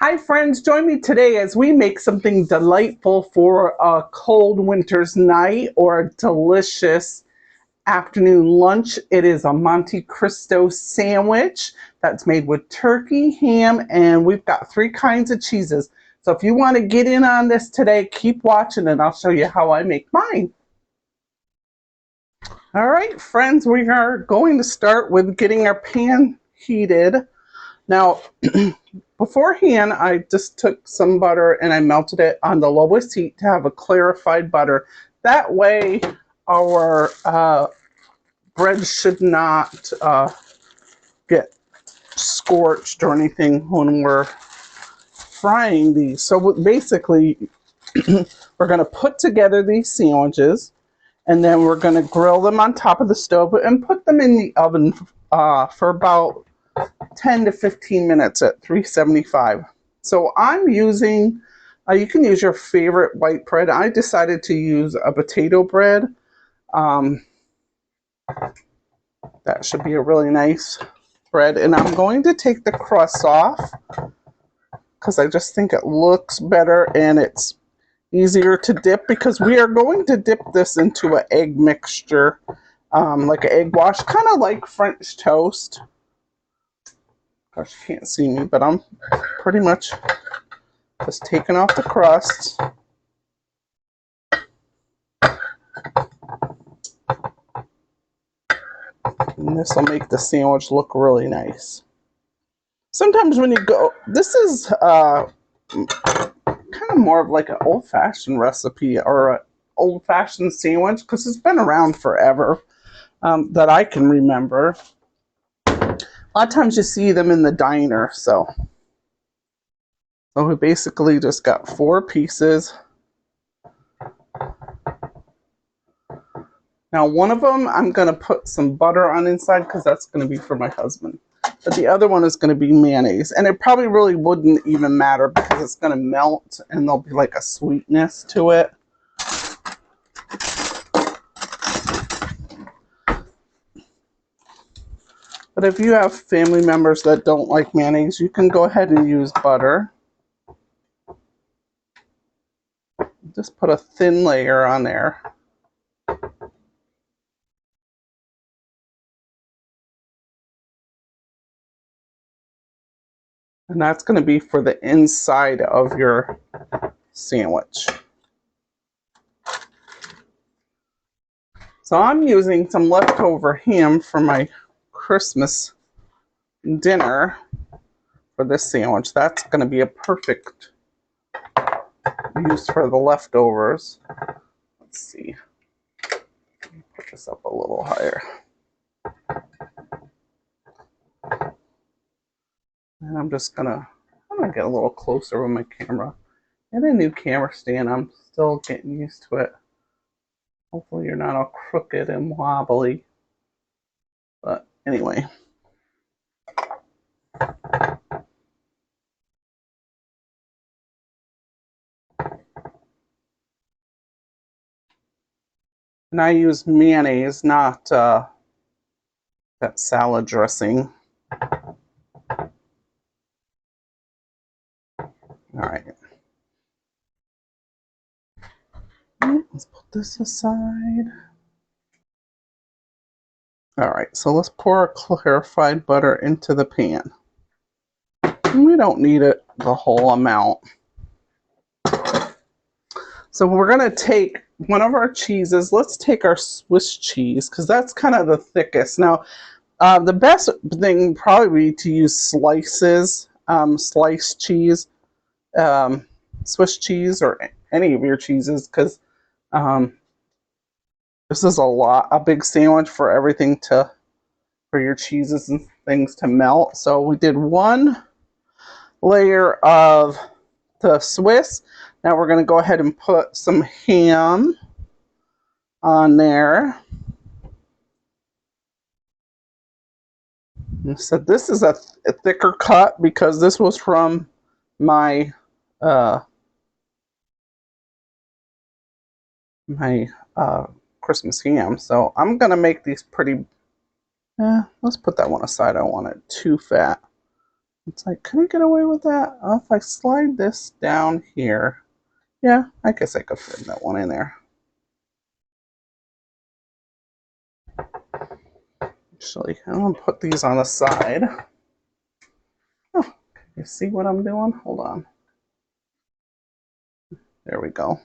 Hi friends, join me today as we make something delightful for a cold winter's night or a delicious afternoon lunch. It is a Monte Cristo sandwich that's made with turkey, ham, and we've got three kinds of cheeses. So if you want to get in on this today, keep watching and I'll show you how I make mine. All right, friends, we are going to start with getting our pan heated. Now, beforehand, I just took some butter and I melted it on the lowest heat to have a clarified butter. That way, our bread should not get scorched or anything when we're frying these. So basically, we're going to put together these sandwiches and then we're going to grill them on top of the stove and put them in the oven for about 10 to 15 minutes at 375. So I'm using, you can use your favorite white bread. I decided to use a potato bread. That should be a really nice bread. And I'm going to take the crust off because I just think it looks better and it's easier to dip because we are going to dip this into an egg mixture, like an egg wash, kind of like French toast. Gosh, you can't see me, but I'm pretty much just taking off the crust. And this will make the sandwich look really nice. Sometimes when you go, this is kind of more of like an old-fashioned recipe or an old-fashioned sandwich because it's been around forever that I can remember. A lot of times you see them in the diner, so we basically just got 4 pieces. Now one of them I'm going to put some butter on inside because that's going to be for my husband. But the other one is going to be mayonnaise. And it probably really wouldn't even matter because it's going to melt and there'll be like a sweetness to it. But if you have family members that don't like mayonnaise, you can go ahead and use butter. Just put a thin layer on there. And that's going to be for the inside of your sandwich. So I'm using some leftover ham for my Christmas dinner for this sandwich. That's going to be a perfect use for the leftovers. Let's see. Let me put this up a little higher. And I'm gonna get a little closer with my camera. And a new camera stand. I'm still getting used to it. Hopefully you're not all crooked and wobbly. But anyway. And I use mayonnaise, not that salad dressing. All right. Let's put this aside. All right, so let's pour our clarified butter into the pan. And we don't need it the whole amount. So we're gonna take one of our cheeses. Let's take our Swiss cheese because that's kind of the thickest. Now, the best thing would probably be to use slices, sliced cheese, Swiss cheese, or any of your cheeses because this is a big sandwich for everything for your cheeses and things to melt. So we did one layer of the Swiss. Now we're going to go ahead and put some ham on there. So this is a thicker cut because this was from my Christmas ham. So I'm going to make these pretty, let's put that one aside. I don't want it too fat. It's like, can I get away with that? Oh, if I slide this down here, yeah, I guess I could fit that one in there. Actually, I'm gonna put these on the side. Oh, you see what I'm doing? Hold on. There we go.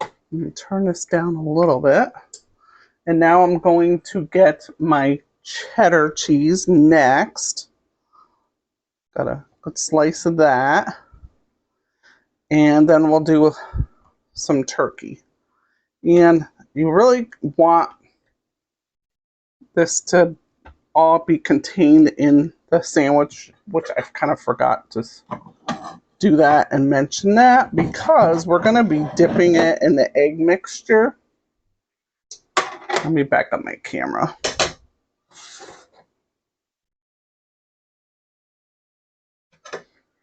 Let me turn this down a little bit. And now I'm going to get my cheddar cheese next. Got a good slice of that. And then we'll do some turkey. And you really want this to all be contained in the sandwich, which I kind of forgot to do that and mention that because we're going to be dipping it in the egg mixture. Let me back up my camera.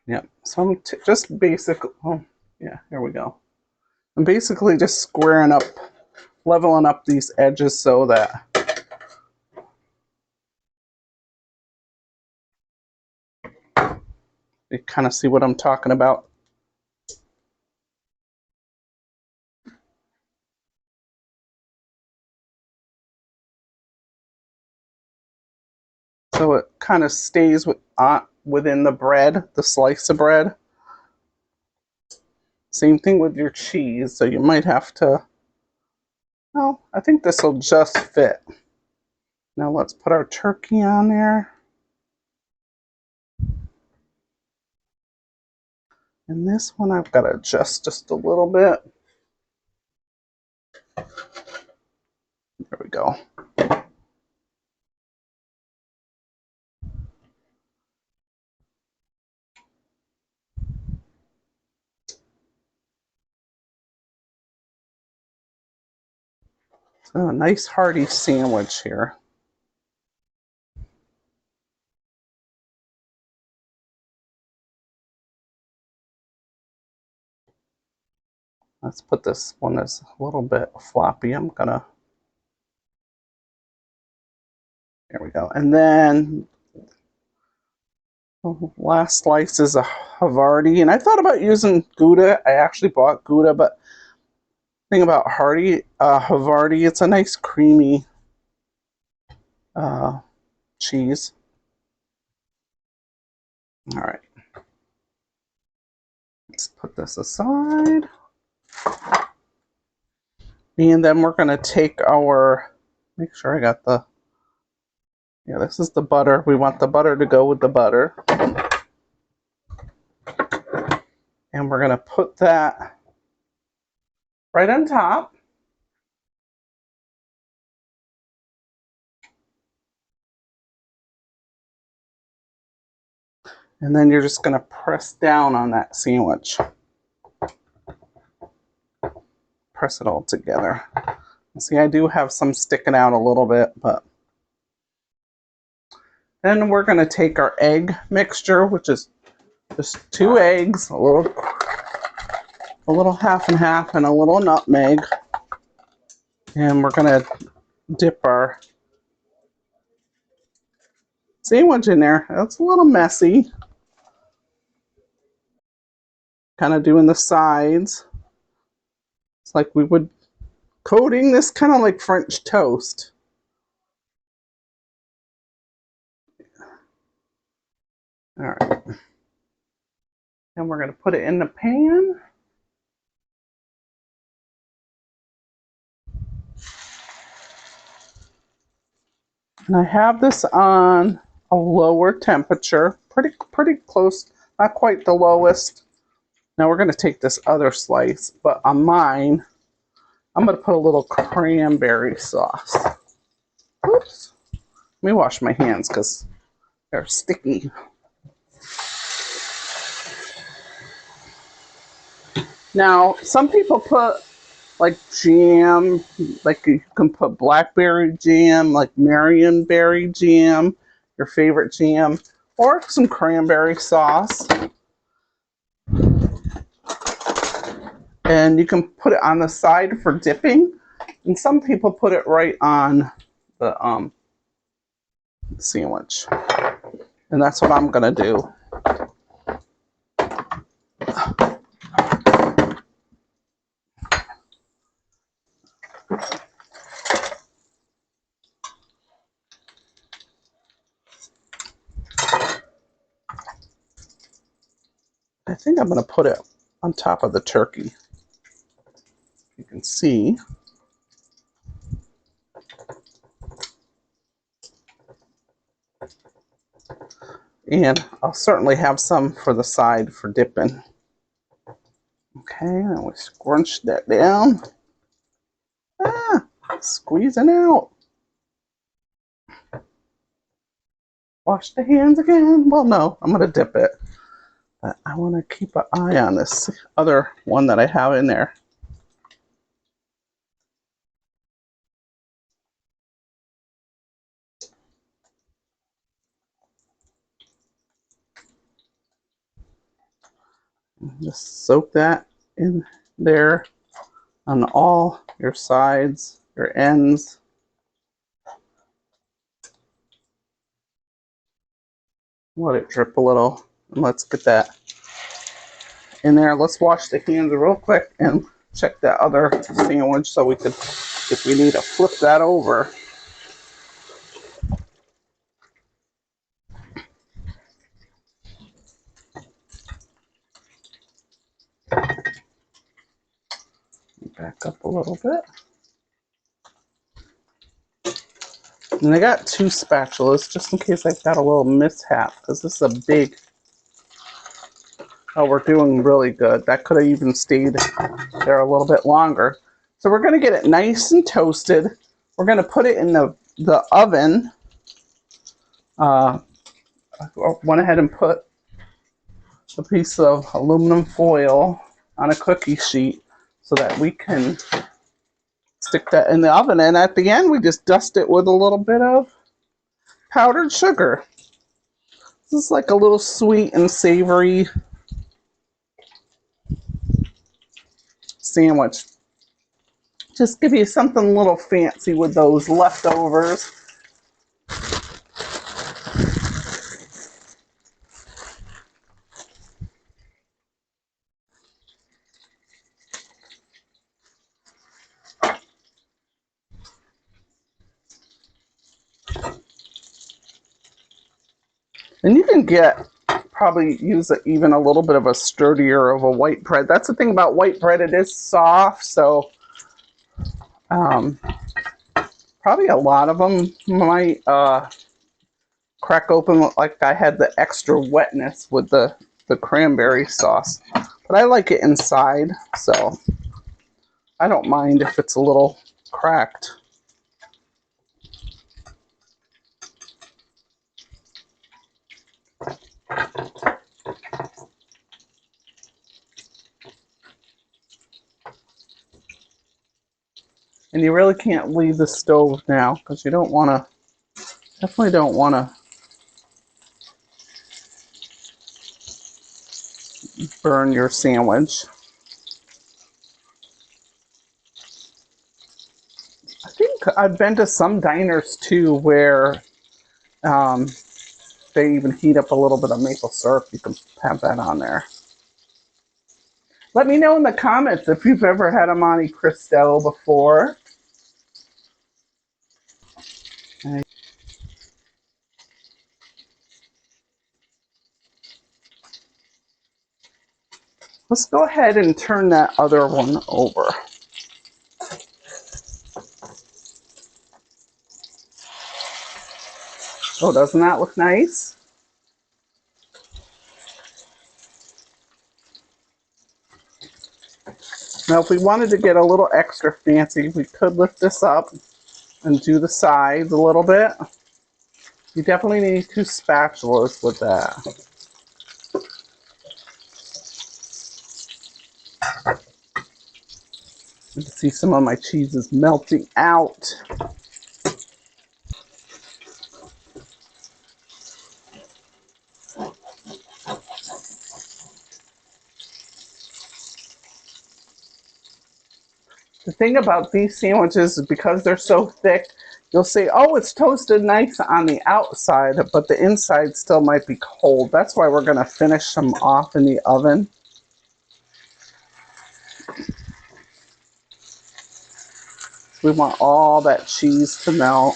Yep, so I'm just basically, oh yeah, here we go. I'm basically just squaring up, leveling up these edges so that you kind of see what I'm talking about. So it kind of stays within the bread, the slice of bread. Same thing with your cheese, so you might have to, well, I think this will just fit. Now let's put our turkey on there. And this one I've got to adjust just a little bit. There we go. So a nice hearty sandwich here. Let's put this one that's a little bit floppy. I'm gonna, there we go. And then the last slice is a Havarti. And I thought about using Gouda. I actually bought Gouda, but the thing about Havarti, it's a nice creamy cheese. All right. Let's put this aside. And then we're going to take our, make sure I got the, yeah, this is the butter. We want the butter to go with the butter. And we're going to put that right on top. And then you're just going to press down on that sandwich. Press it all together. See, I do have some sticking out a little bit, but then we're going to take our egg mixture, which is just 2 eggs, a little half and half, and a little nutmeg. And we're going to dip our sandwich in there. It's a little messy. Kind of doing the sides. It's like we would coating this kind of like French toast. All right. And we're going to put it in the pan. And I have this on a lower temperature, pretty close, not quite the lowest. Now we're going to take this other slice, but on mine, I'm going to put a little cranberry sauce. Oops. Let me wash my hands because they're sticky. Now, some people put like jam, like you can put blackberry jam, like Marionberry jam, your favorite jam, or some cranberry sauce. And you can put it on the side for dipping. And some people put it right on the sandwich. And that's what I'm going to do. I think I'm going to put it on top of the turkey. You can see. And I'll certainly have some for the side for dipping. Okay, and we scrunch that down. Ah, squeezing out. Wash the hands again. Well, no, I'm going to dip it. But I want to keep an eye on this other one that I have in there. Just soak that in there on all your sides, your ends. Let it drip a little. And let's get that in there. Let's wash the hands real quick and check that other sandwich so we could, if we need to flip that over. Back up a little bit. And I got 2 spatulas just in case I've got a little mishap because this is a big. Oh, we're doing really good. That could have even stayed there a little bit longer. So we're going to get it nice and toasted. We're going to put it in the oven. I went ahead and put a piece of aluminum foil on a cookie sheet so that we can stick that in the oven. And at the end, we just dust it with a little bit of powdered sugar. This is like a little sweet and savory sandwich. Just give you something a little fancy with those leftovers. And you can probably use even a little bit of a sturdier of a white bread. That's the thing about white bread, it is soft, so probably a lot of them might crack open like I had the extra wetness with the cranberry sauce. But I like it inside, so I don't mind if it's a little cracked. And you really can't leave the stove now because you don't want to, definitely don't want to burn your sandwich. I think I've been to some diners too where they even heat up a little bit of maple syrup. You can have that on there. Let me know in the comments if you've ever had a Monte Cristo before. Okay. Let's go ahead and turn that other one over. Oh, doesn't that look nice? Now, if we wanted to get a little extra fancy, we could lift this up and do the sides a little bit. You definitely need 2 spatulas with that. You can see some of my cheese is melting out. The thing about these sandwiches is because they're so thick, You'll say, oh, it's toasted nice on the outside, but the inside still might be cold. That's why we're going to finish them off in the oven. We want all that cheese to melt.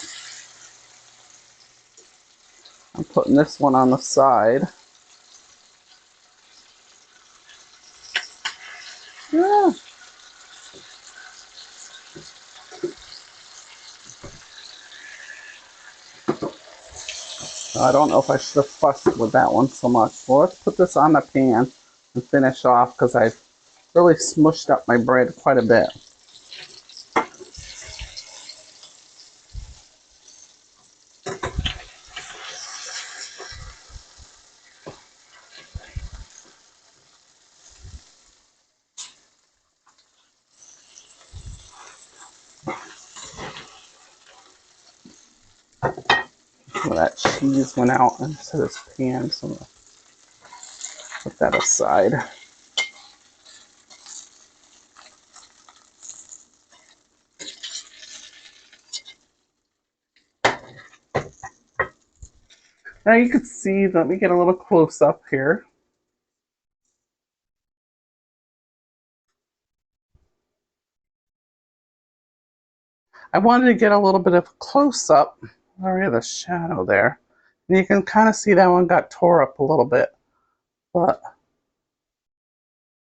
I'm putting this one on the side. Yeah. I don't know if I should have fussed with that one so much. Well, let's put this on the pan and finish off because I've really smushed up my bread quite a bit. Well, that cheese went out into this pan, so I'm going to put that aside. Now you can see, let me get a little close up here. I wanted to get a little bit of close up. Already the shadow there. And you can kind of see that one got tore up a little bit. But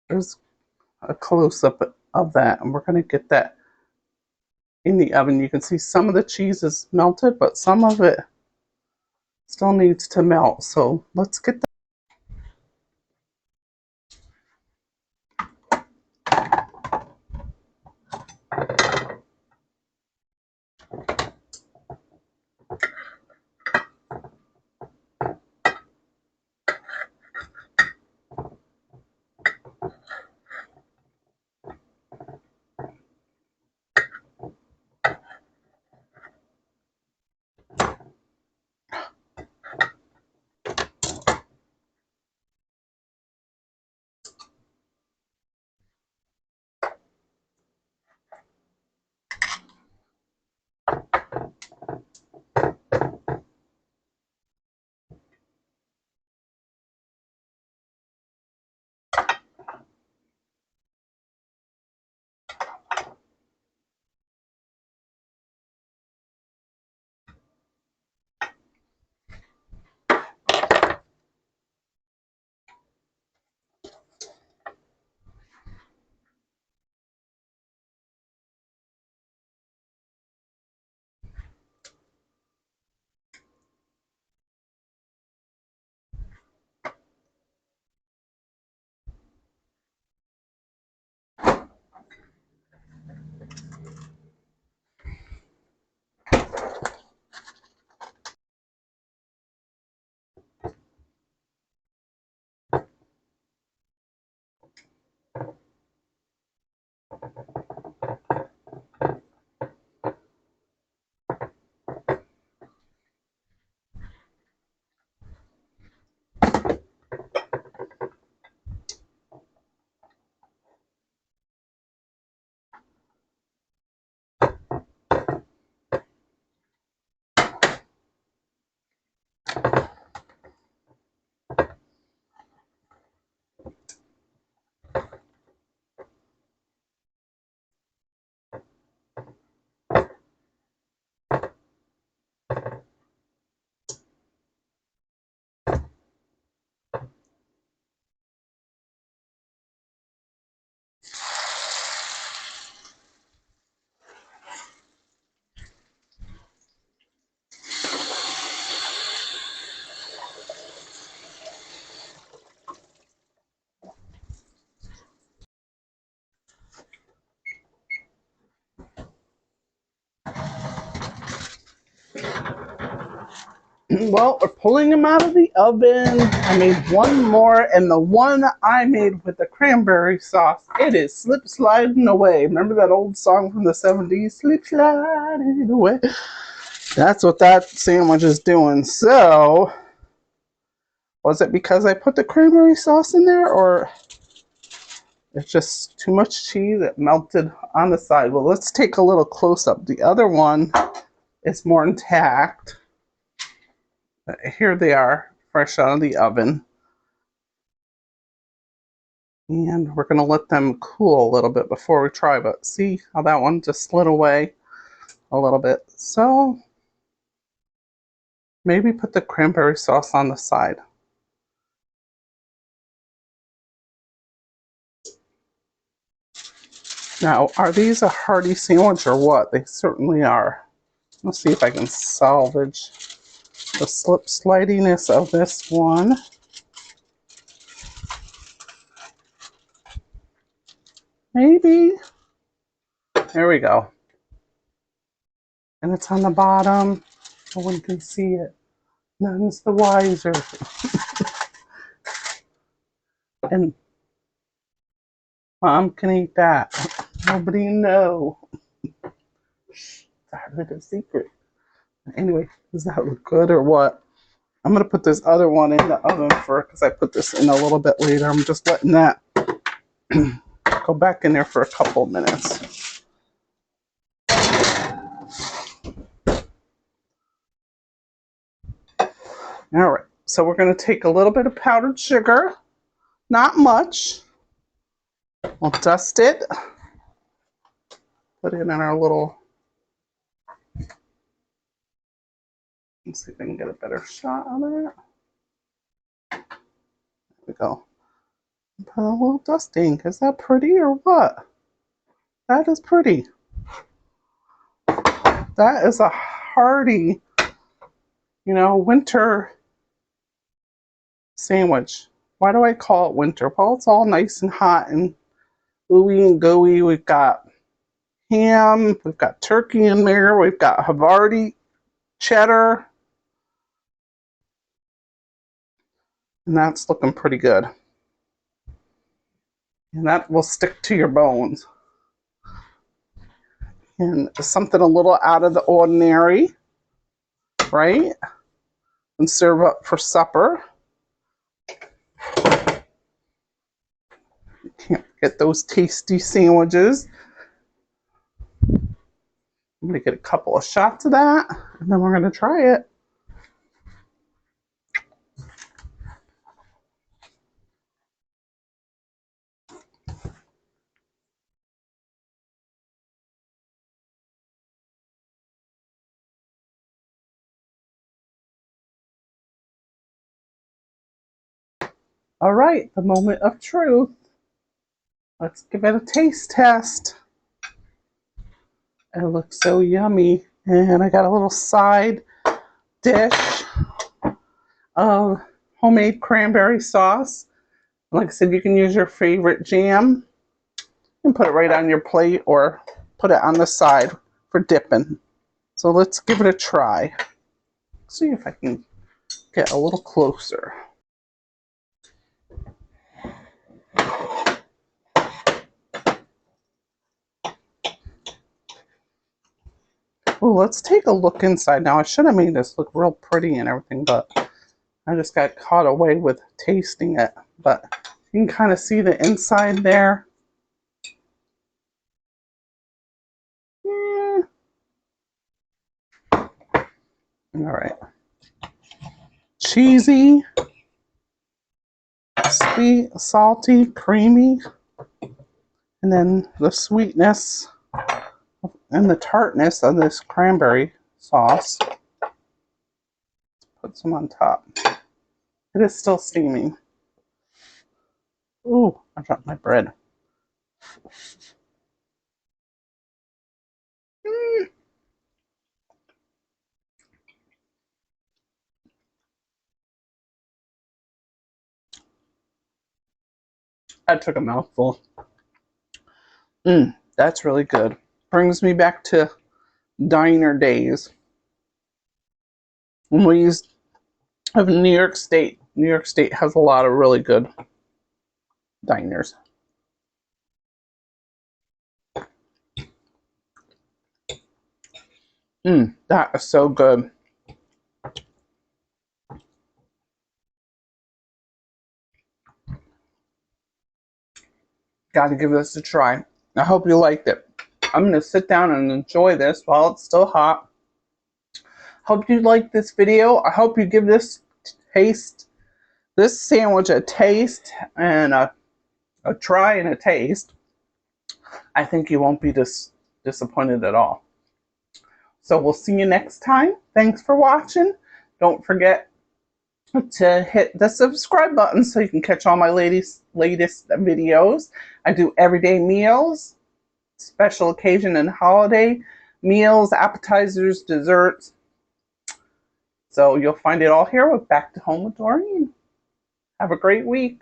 there's a close up of that. And we're going to get that in the oven. You can see some of the cheese is melted, but some of it still needs to melt. So let's get that. Well, we're pulling them out of the oven. I made one more, and the one I made with the cranberry sauce, it is slip sliding away. Remember that old song from the 70s? Slip sliding away. That's what that sandwich is doing. So, was it because I put the cranberry sauce in there, or it's just too much cheese that melted on the side? Well, let's take a little close up. The other one it's more intact. Here they are, fresh out of the oven. And we're going to let them cool a little bit before we try, but see how that one just slid away a little bit. So maybe put the cranberry sauce on the side. Now, are these a hearty sandwich or what? They certainly are. Let's see if I can salvage the slidiness of this one. Maybe. There we go. And it's on the bottom. No one can see it. None's the wiser. And Mom can eat that. Nobody know. That is a secret. Anyway, does that look good or what? I'm going to put this other one in the oven because I put this in a little bit later. I'm just letting that go back in there for a couple of minutes. All right, so we're going to take a little bit of powdered sugar, not much. We'll dust it, put it in our little, let's see if I can get a better shot of it. There we go. Put a little dusting. Is that pretty or what? That is pretty. That is a hearty, winter sandwich. Why do I call it winter? Well, it's all nice and hot and ooey and gooey. We've got ham, we've got turkey in there, we've got Havarti cheddar, and that's looking pretty good. And that will stick to your bones. And something a little out of the ordinary, right? And serve up for supper. You can't get those tasty sandwiches. I'm going to get a couple of shots of that, and then we're going to try it. All right, the moment of truth. Let's give it a taste test. It looks so yummy. And I got a little side dish of homemade cranberry sauce. Like I said, you can use your favorite jam and put it right on your plate or put it on the side for dipping. So let's give it a try. See if I can get a little closer. Oh, let's take a look inside. Now, I should have made this look real pretty and everything, but I just got caught away with tasting it. But you can kind of see the inside there. Yeah. All right. Cheesy, sweet, salty, creamy, and then the sweetness and the tartness of this cranberry sauce. Let's put some on top. It is still steaming. Ooh, I dropped my bread. I took a mouthful. That's really good. Brings me back to diner days when we used of New York State. New York State has a lot of really good diners. That is so good. Got to give this a try. I hope you liked it. I'm going to sit down and enjoy this while it's still hot. Hope you like this video. I hope you give this sandwich a taste and a try and a taste. I think you won't be disappointed at all. So we'll see you next time. Thanks for watching. Don't forget to hit the subscribe button so you can catch all my latest videos. I do everyday meals, special occasion and holiday meals, appetizers, desserts. So you'll find it all here with Back to Home with Doreen. Have a great week.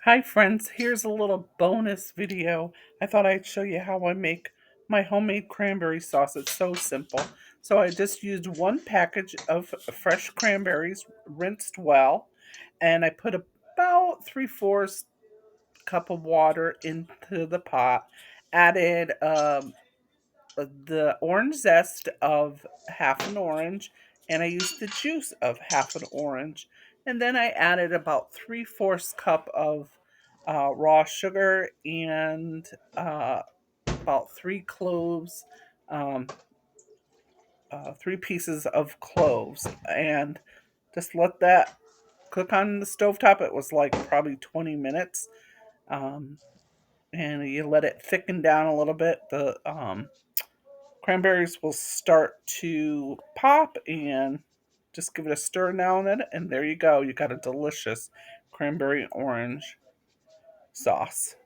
Hi friends, here's a little bonus video. I thought I'd show you how I make my homemade cranberry sauce. It's so simple. So I just used one package of fresh cranberries, rinsed well, and I put about 3/4 cup of water into the pot, added the orange zest of half an orange, and I used the juice of half an orange. And then I added about 3/4 cup of raw sugar and about 3 cloves, um, 3 pieces of cloves, and just let that cook on the stovetop. It was like probably 20 minutes. Um, and you let it thicken down a little bit. The cranberries will start to pop, and just give it a stir now and then, and there you go. You got a delicious cranberry orange sauce.